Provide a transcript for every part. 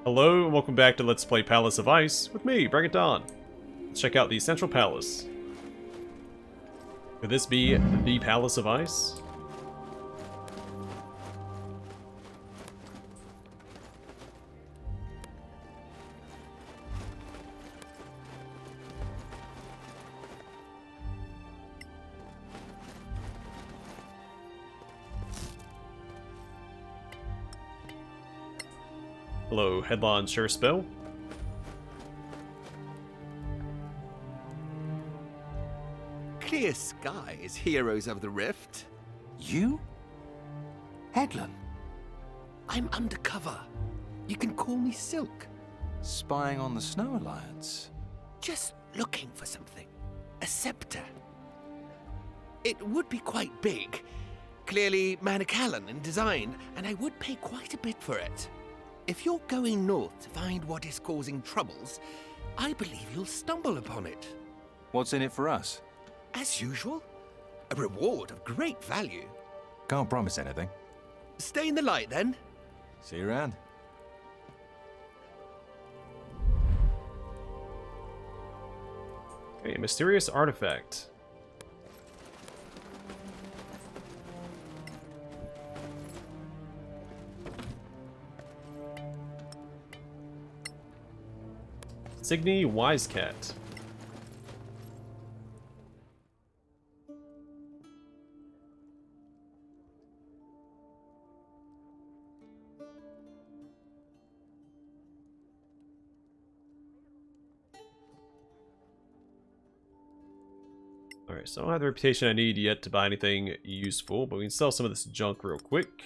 Hello and welcome back to Let's Play Palace of Ice with me, Bring It On. Let's check out the Central Palace. Could this be the Palace of Ice? Hello, Headlong Surespell. Clear skies, heroes of the rift. You? Headland? I'm undercover. You can call me Silk. Spying on the Snow Alliance? Just looking for something. A scepter. It would be quite big. Clearly Manicalan in design, and I would pay quite a bit for it. If you're going north to find what is causing troubles, I believe you'll stumble upon it. What's in it for us? As usual, a reward of great value. Can't promise anything. Stay in the light then. See you around. Okay, a mysterious artifact. Signy Wisecat. Alright, so I don't have the reputation I need yet to buy anything useful, but we can sell some of this junk real quick.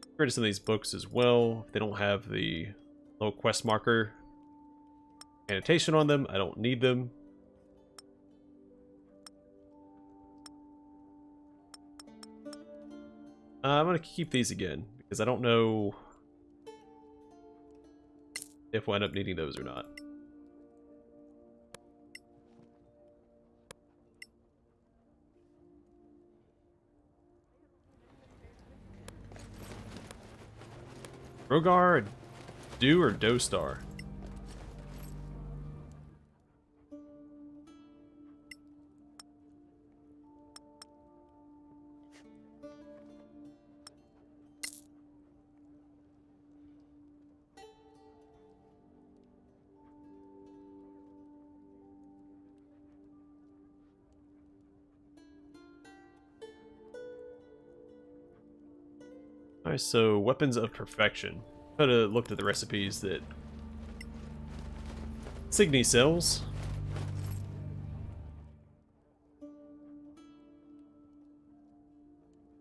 Get rid of some of these books as well. If they don't have the little quest marker annotation on them, I don't need them. I'm going to keep these again, because I don't know if we'll end up needing those or not. Rogar, Do or Dostar? Alright, so weapons of perfection. Could have looked at the recipes that Signy sells.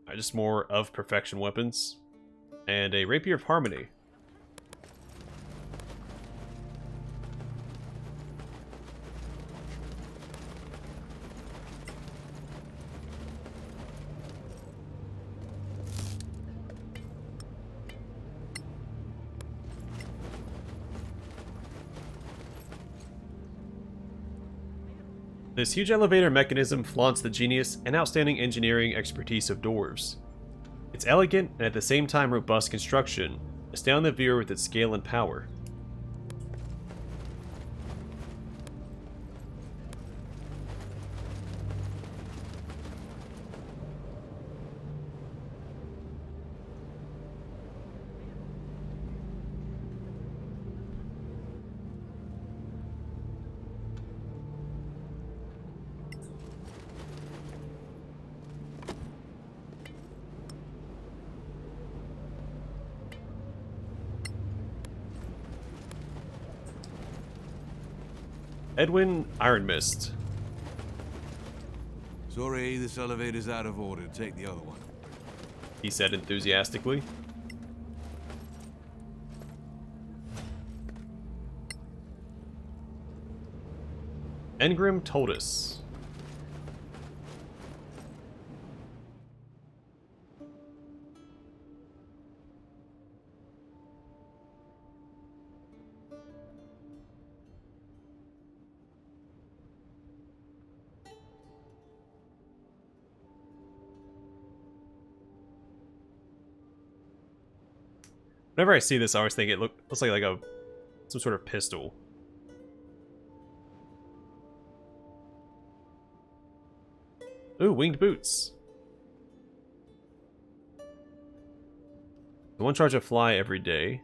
Alright, just more of perfection weapons. And a Rapier of Harmony. This huge elevator mechanism flaunts the genius and outstanding engineering expertise of dwarves. Its elegant and at the same time robust construction astound the viewer with its scale and power. Edwin Iron Mist. Sorry, this elevator's out of order. Take the other one. He said enthusiastically. Engrim Toldus. Whenever I see this, I always think it looks like some sort of pistol. Ooh, winged boots. One charge of fly every day.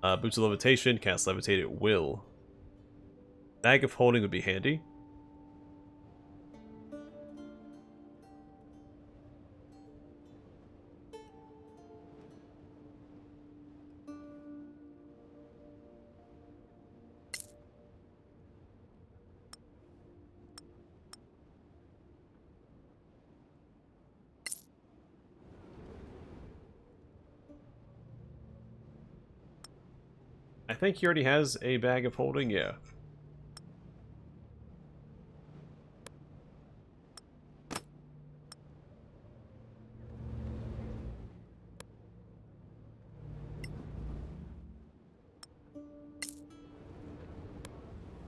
Boots of levitation, cast levitate at will. Bag of holding would be handy. I think he already has a bag of holding, yeah.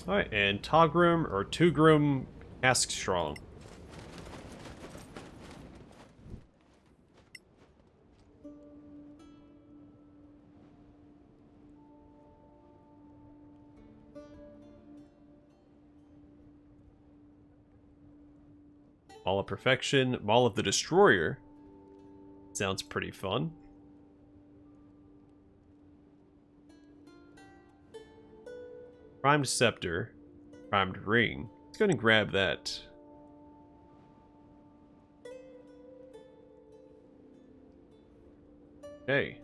Alright, and Togrim or Tugrim Cask Strong. Maul of Perfection, Maul of the Destroyer. Sounds pretty fun. Primed Scepter, Primed Ring. Let's go ahead and grab that. Okay.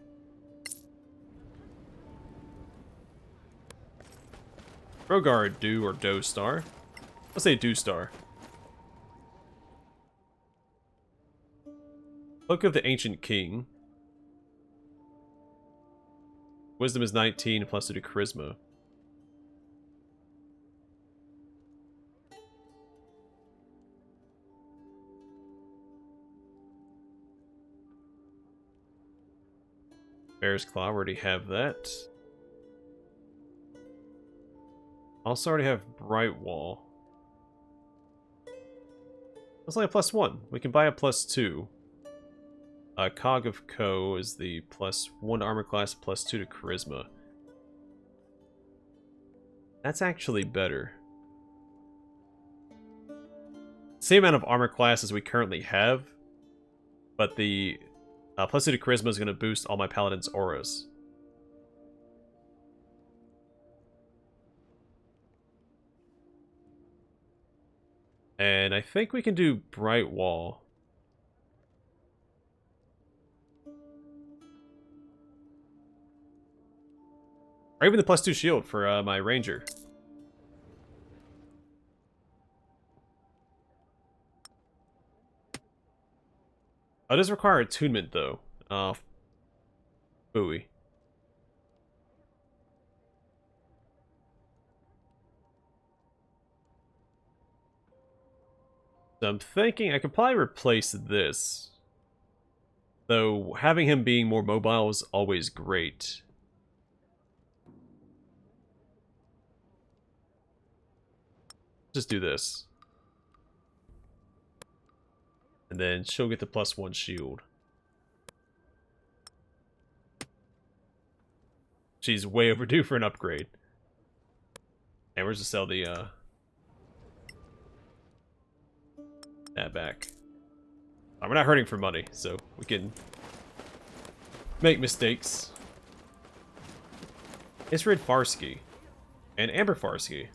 Rogard Do or Do Star. Let's say Do Star. Book of the Ancient King. Wisdom is 19 plus 2 to Charisma. Bear's Claw, already have that. Also already have Bright Wall. That's like a +1. We can buy a +2. Cog of Co is the +1 armor class, +2 to Charisma. That's actually better. Same amount of armor class as we currently have, but the +2 to Charisma is going to boost all my Paladin's auras. And I think we can do Bright Wall. Or even the +2 shield for my Ranger. Oh, it does require attunement, though. Oh, booey. So I'm thinking I could probably replace this. Though having him being more mobile is always great. Just do this. And then she'll get the +1 shield. She's way overdue for an upgrade. And we're just sell the that back. We're not hurting for money, so we can make mistakes. Isrid Farsky and Amber Farsky.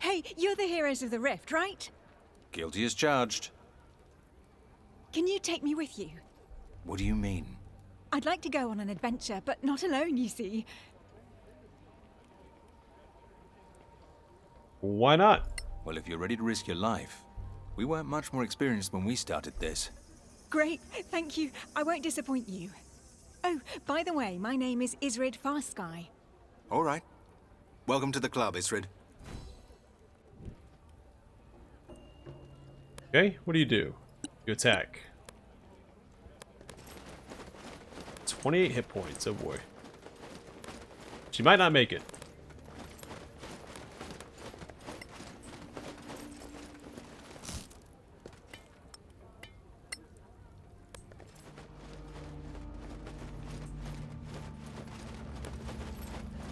Hey, you're the heroes of the Rift, right? Guilty as charged. Can you take me with you? What do you mean? I'd like to go on an adventure, but not alone, you see. Why not? Well, if you're ready to risk your life. We weren't much more experienced when we started this. Great, thank you. I won't disappoint you. Oh, by the way, my name is Isrid Farsky. All right. Welcome to the club, Isrid. Okay, what do? You attack. 28 hit points, oh boy. She might not make it.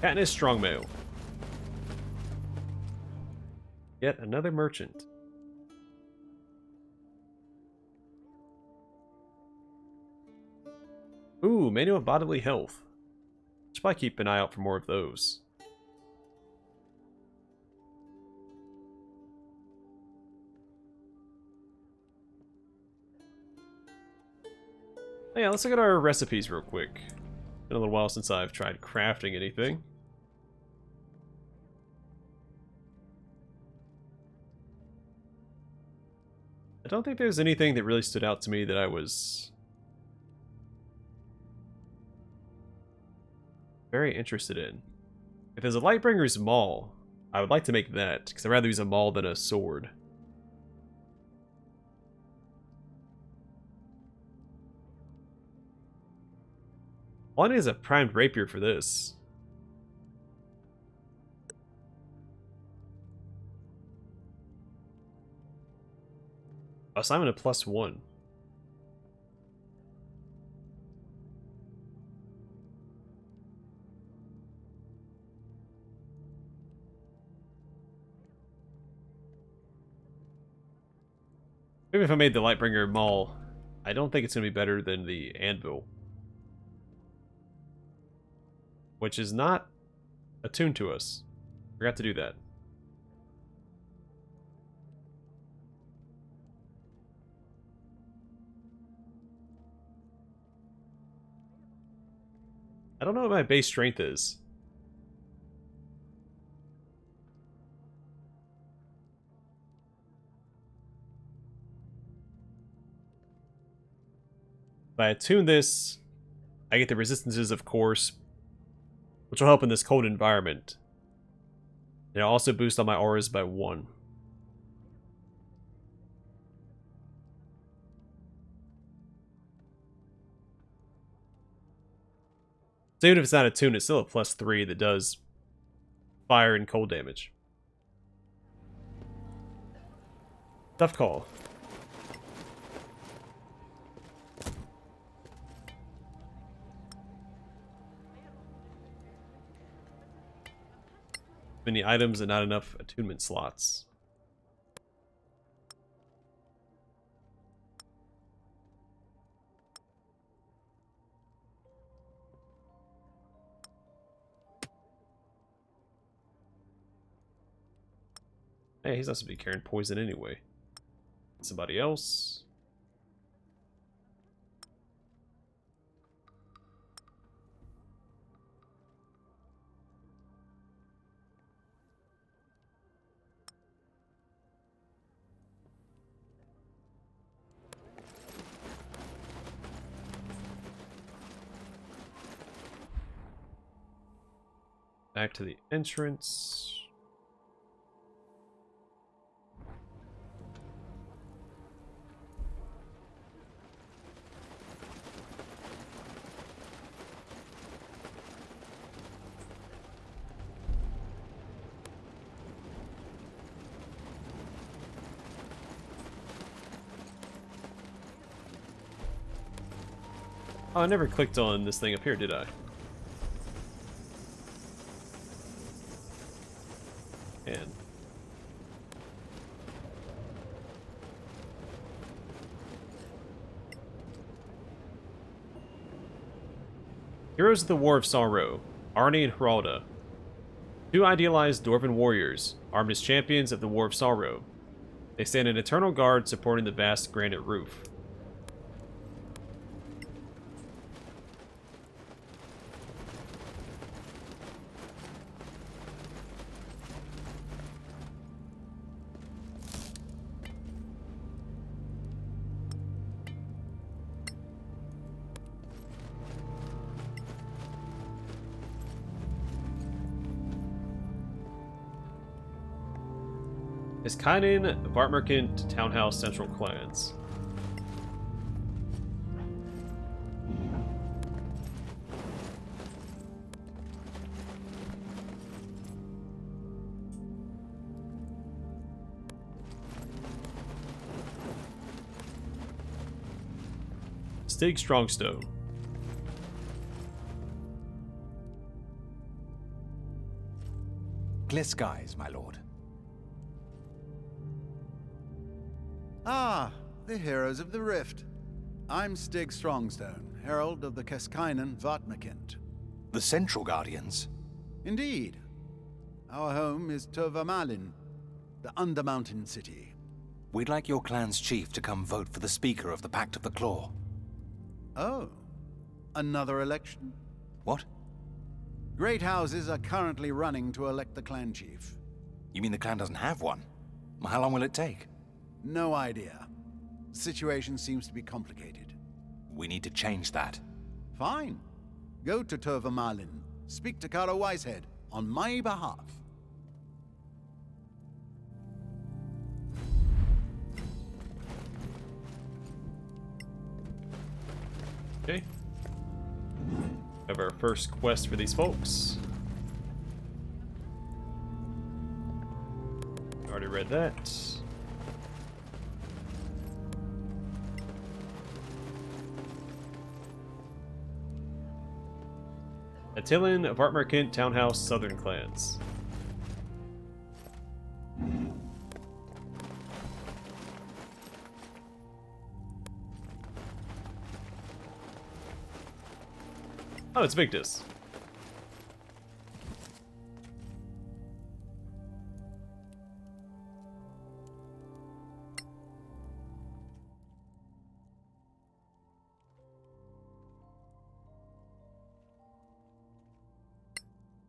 Katniss Strongmail. Yet another merchant. Ooh, manual of bodily health. Should probably keep an eye out for more of those. Oh yeah, let's look at our recipes real quick. Been a little while since I've tried crafting anything. I don't think there's anything that really stood out to me that I was very interested in. If there's a Lightbringer's Maul, I would like to make that, because I'd rather use a maul than a sword. All I need is a primed rapier for this. Assignment of +1. Maybe if I made the Lightbringer Maul, I don't think it's going to be better than the Anvil. Which is not attuned to us. Forgot to do that. I don't know what my base strength is. If I attune this, I get the resistances, of course, which will help in this cold environment. And it'll also boost all my auras by 1. So even if it's not attuned, it's still a +3 that does fire and cold damage. Tough call. Many items and not enough attunement slots. Hey, he's not supposed to be carrying poison anyway. Somebody else. Back to the entrance. Oh, I never clicked on this thing up here, did I? And Heroes of the War of Sorrow, Arnie and Heralda. 2 idealized dwarven warriors, armed as champions of the War of Sorrow. They stand an eternal guard supporting the vast granite roof. Iskainen, Vartmerkant, Townhouse, Central Clans. Stig Strongstone. Clear skies, my lord. Ah, the heroes of the Rift. I'm Stig Strongstone, herald of the Keskainen Vatmakint. The Central Guardians? Indeed. Our home is Turvamalin, the Undermountain city. We'd like your clan's chief to come vote for the Speaker of the Pact of the Claw. Oh, another election? What? Great houses are currently running to elect the clan chief. You mean the clan doesn't have one? How long will it take? No idea. The situation seems to be complicated. We need to change that. Fine. Go to Turvamalin. Speak to Kara Wisehead on my behalf. Okay. Have our first quest for these folks. Already read that. Attilan, Vartmarkint, Townhouse, Southern Clans. Oh, it's Victus.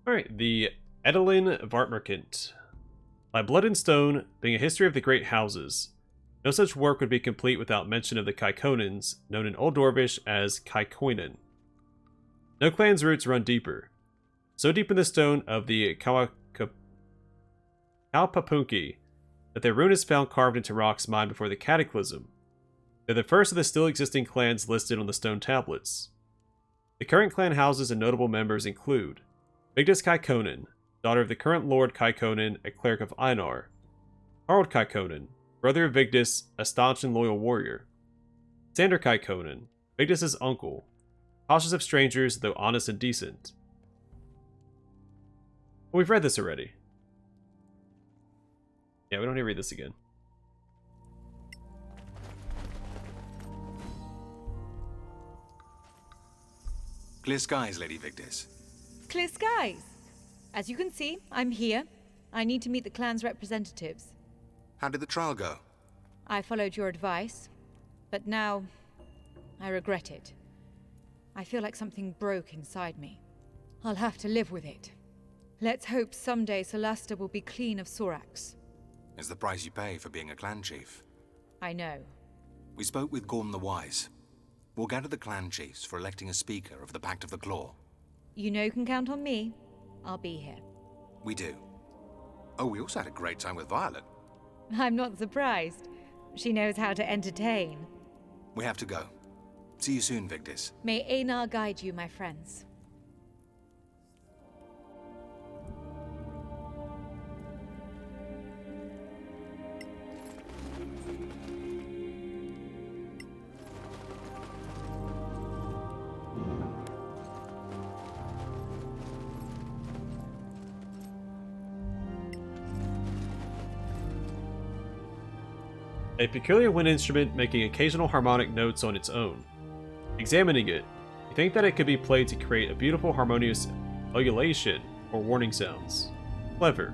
Alright, the Attilan Vartmarkint. By Blood and Stone, being a history of the great houses, no such work would be complete without mention of the Kaikonans, known in Old Dwarvish as Kaikoinen. No clan's roots run deeper. So deep in the stone of the Kalpapunki that their rune is found carved into rocks mined before the Cataclysm. They're the first of the still existing clans listed on the stone tablets. The current clan houses and notable members include Vigdis Kaikonen, daughter of the current Lord Kaikonen, a cleric of Einar. Harald Kaikonen, brother of Vigdis, a staunch and loyal warrior. Sander Kaikonen, Vigdis' uncle, cautious of strangers, though honest and decent. Well, we've read this already. Yeah, we don't need to read this again. Clear skies, Lady Vigdis. Clear skies. As you can see, I'm here. I need to meet the clan's representatives. How did the trial go? I followed your advice, but now I regret it. I feel like something broke inside me. I'll have to live with it. Let's hope someday Solasta will be clean of Soraks. It's the price you pay for being a clan chief. I know. We spoke with Gorm the Wise. We'll gather the clan chiefs for electing a speaker of the Pact of the Claw. You know you can count on me. I'll be here. We do. Oh, we also had a great time with Violet. I'm not surprised. She knows how to entertain. We have to go. See you soon, Vigdis. May Einar guide you, my friends. A peculiar wind instrument making occasional harmonic notes on its own. Examining it, you think that it could be played to create a beautiful harmonious ululation or warning sounds. Clever.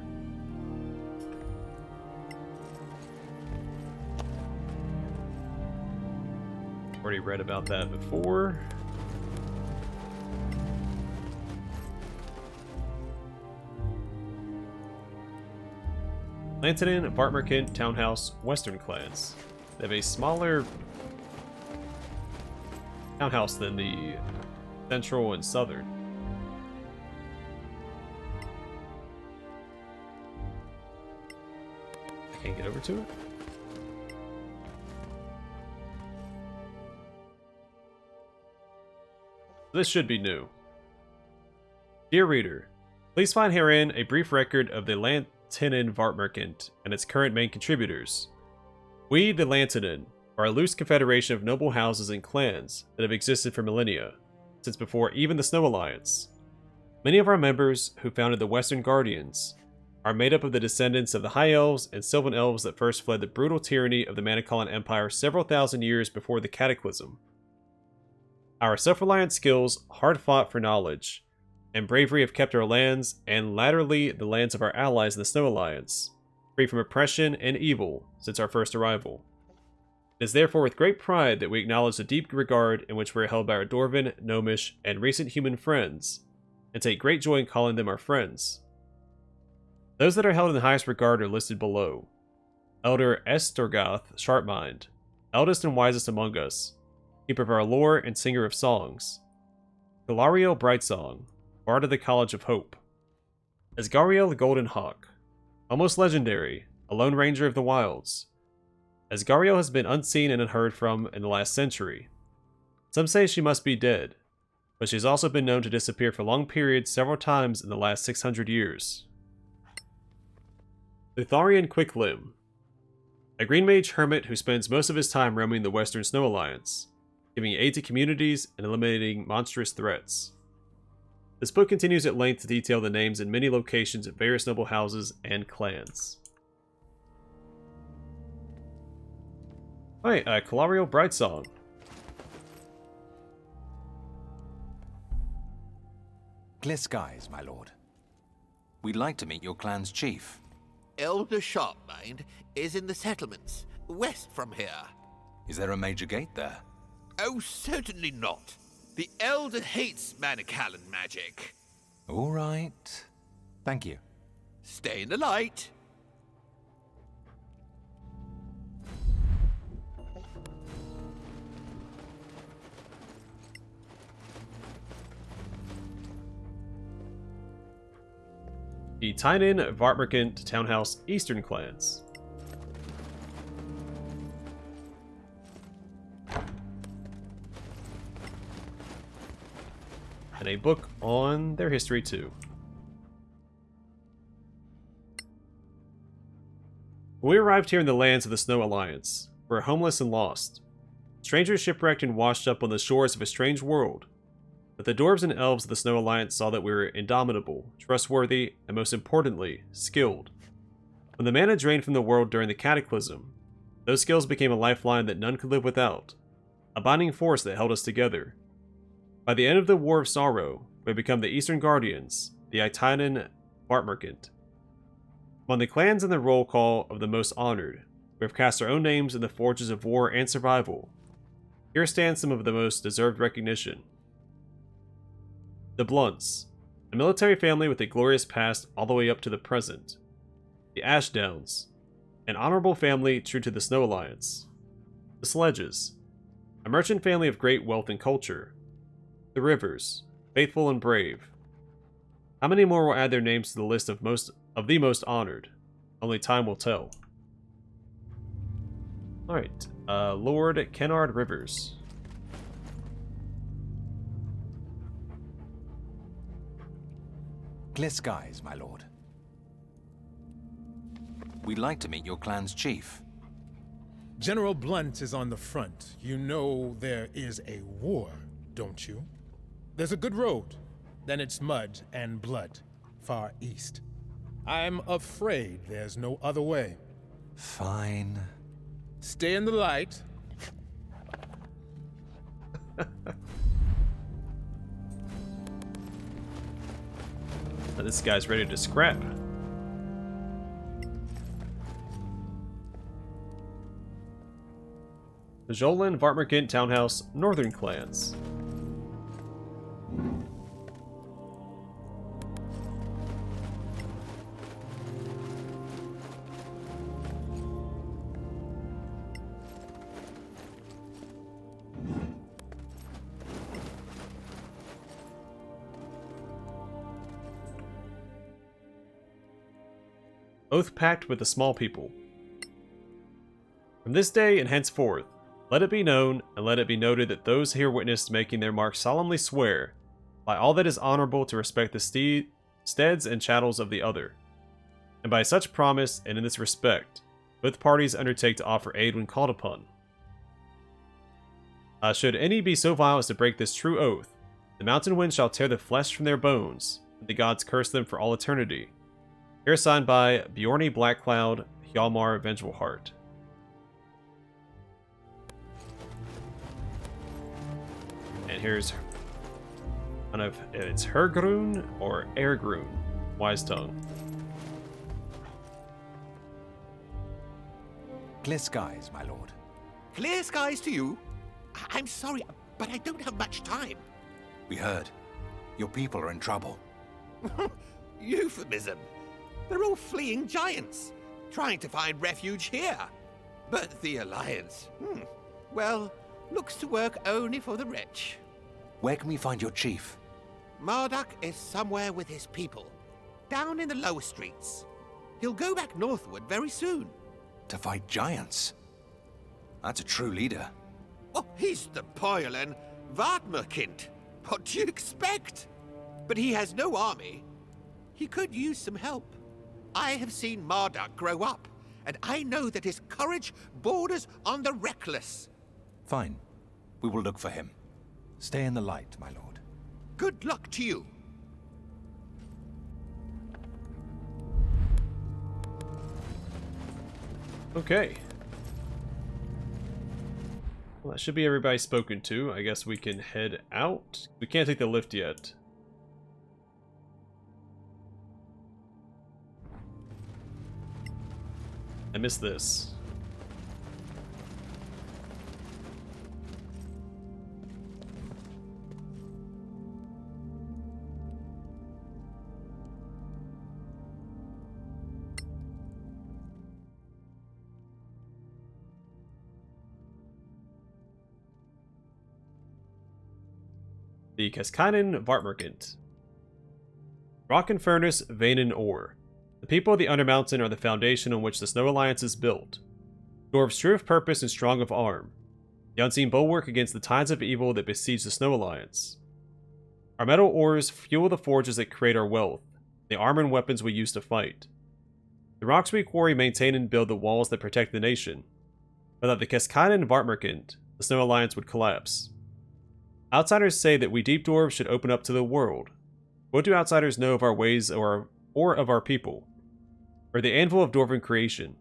Already read about that before. Lantanen, Vartmarkint, Townhouse, Western clans. They have a smaller townhouse than the Central and Southern. I can't get over to it. This should be new. Dear reader, please find herein a brief record of the Lantanen Vartmarkint and its current main contributors. We, the Lantanen, are a loose confederation of noble houses and clans that have existed for millennia, since before even the Snow Alliance. Many of our members, who founded the Western Guardians, are made up of the descendants of the High Elves and Sylvan Elves that first fled the brutal tyranny of the Manicalan Empire several thousand years before the Cataclysm. Our self-reliant skills, hard-fought for knowledge, and bravery have kept our lands, and latterly the lands of our allies in the Snow Alliance, free from oppression and evil since our first arrival. It is therefore with great pride that we acknowledge the deep regard in which we are held by our Dwarven, Gnomish, and recent human friends, and take great joy in calling them our friends. Those that are held in the highest regard are listed below. Elder Estorgoth Sharpmind, eldest and wisest among us, keeper of our lore and singer of songs. Galariel Brightsong, bard of the College of Hope. Asgariel the Golden Hawk, almost legendary, a lone ranger of the wilds. Asgariel has been unseen and unheard from in the last century. Some say she must be dead, but she has also been known to disappear for long periods several times in the last 600 years. Lutharian Quicklimb, a green mage hermit who spends most of his time roaming the Western Snow Alliance, giving aid to communities and eliminating monstrous threats. This book continues at length to detail the names and many locations of various noble houses and clans. Alright, Galariel Brightsong. Clear skies, my lord. We'd like to meet your clan's chief. Elder Sharpmind is in the settlements, west from here. Is there a major gate there? Oh, certainly not. The Elder hates Manicalan magic. All right. Thank you. Stay in the light. The Tynan, Vartmerkant, Townhouse, Eastern clans. And a book on their history too. When we arrived here in the lands of the Snow Alliance, we were homeless and lost. Strangers shipwrecked and washed up on the shores of a strange world. But the dwarves and elves of the Snow Alliance saw that we were indomitable, trustworthy, and most importantly, skilled. When the mana drained from the world during the Cataclysm, those skills became a lifeline that none could live without, a binding force that held us together. By the end of the War of Sorrow, we had become the Eastern Guardians, the Aitanan Vartmerkant. Among the clans in the roll call of the most honored, we have cast our own names in the forges of war and survival. Here stand some of the most deserved recognition. The Blunts, a military family with a glorious past all the way up to the present. The Ashdowns, an honorable family true to the Snow Alliance. The Sledges, a merchant family of great wealth and culture. The Rivers, faithful and brave. How many more will add their names to the list of the most honored? Only time will tell. Alright, Lord Kennard Rivers. Clear skies, my lord. We'd like to meet your clan's chief. General Blunt is on the front. You know there is a war, don't you? There's a good road. Then it's mud and blood, far east. I'm afraid there's no other way. Fine. Stay in the light. This guy's ready to scrap. The Jolin, Vartmerkant, Townhouse, Northern clans. Oath pact with the small people. From this day and henceforth, let it be known and let it be noted that those here witnessed making their mark solemnly swear, by all that is honorable, to respect the steads and chattels of the other. And by such promise and in this respect, both parties undertake to offer aid when called upon. Should any be so vile as to break this true oath, the mountain wind shall tear the flesh from their bones, and the gods curse them for all eternity. Here signed by Bjorni Blackcloud, Hjalmar Vengeful Heart. And here's kind of, it's Hergrun or Ergrun, Wise Tongue. Clear skies, my lord. Clear skies to you? I'm sorry, but I don't have much time. We heard. Your people are in trouble. Euphemism. They're all fleeing giants, trying to find refuge here. But the Alliance, well, looks to work only for the rich. Where can we find your chief? Marduk is somewhere with his people, down in the lower streets. He'll go back northward very soon. To fight giants? That's a true leader. Oh, he's the Poilen Vartmerkind. What do you expect? But he has no army. He could use some help. I have seen Marduk grow up, and I know that his courage borders on the reckless. Fine. We will look for him. Stay in the light, my lord. Good luck to you. Okay. Well, that should be everybody spoken to. I guess we can head out. We can't take the lift yet. I missed this. The Keskainen Vartmerkant. Rock and furnace, vein and ore. The people of the Undermountain are the foundation on which the Snow Alliance is built. Dwarves true of purpose and strong of arm. The unseen bulwark against the tides of evil that besiege the Snow Alliance. Our metal ores fuel the forges that create our wealth, the armor and weapons we use to fight. The rocks we quarry maintain and build the walls that protect the nation. Without the Keskainen Vartmerkant, the Snow Alliance would collapse. Outsiders say that we deep dwarves should open up to the world. What do outsiders know of our ways or of our people? Or the anvil of dwarven creation?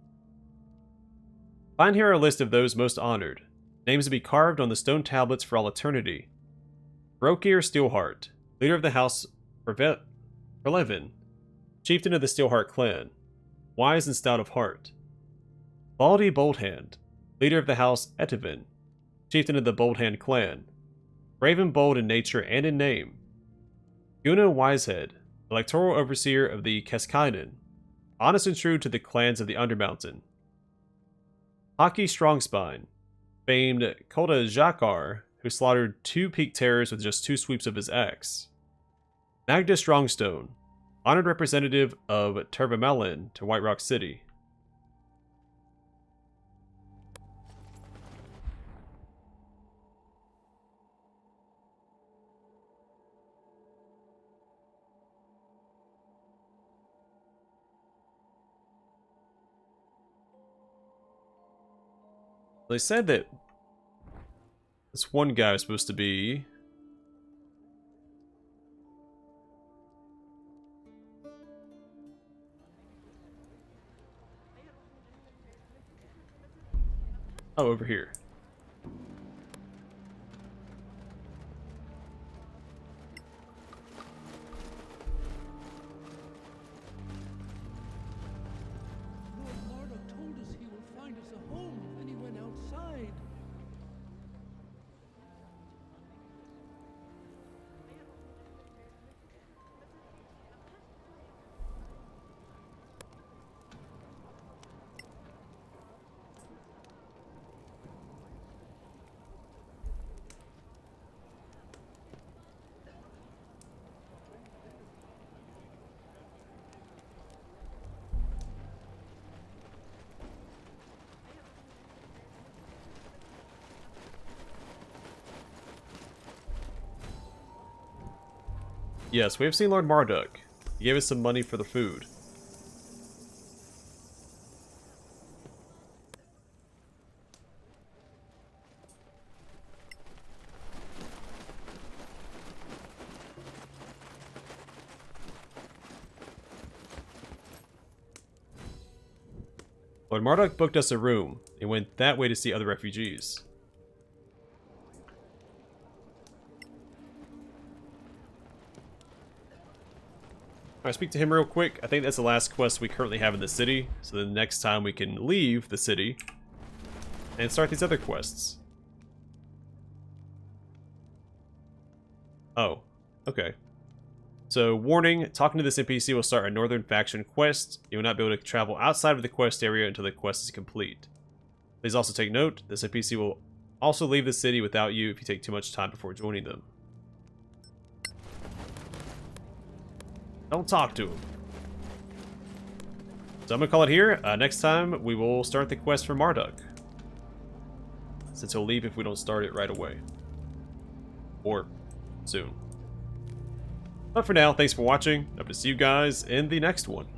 Find here a list of those most honored, names to be carved on the stone tablets for all eternity. Brokir Steelheart, leader of the house Perlevin, chieftain of the Steelheart clan, wise and stout of heart. Baldy Boldhand, leader of the house Etivin, chieftain of the Boldhand clan, brave and bold in nature and in name. Guna Wisehead, electoral overseer of the Keskainen, honest and true to the clans of the Undermountain. Haki Strongspine, famed Kolda Jakar, who slaughtered 2 peak terrors with just 2 sweeps of his axe. Magda Strongstone, honored representative of Tervamelin to White Rock City. They said that this one guy was supposed to be over here. Yes, we have seen Lord Marduk. He gave us some money for the food. Lord Marduk booked us a room. He went that way to see other refugees. Alright, speak to him real quick. I think that's the last quest we currently have in the city. So the next time we can leave the city and start these other quests. Oh, okay. So, warning, talking to this NPC will start a Northern Faction quest. You will not be able to travel outside of the quest area until the quest is complete. Please also take note, this NPC will also leave the city without you if you take too much time before joining them. Don't talk to him. So I'm going to call it here. Next time, we will start the quest for Marduk. Since he'll leave if we don't start it right away. Or soon. But for now, thanks for watching. Hope to see you guys in the next one.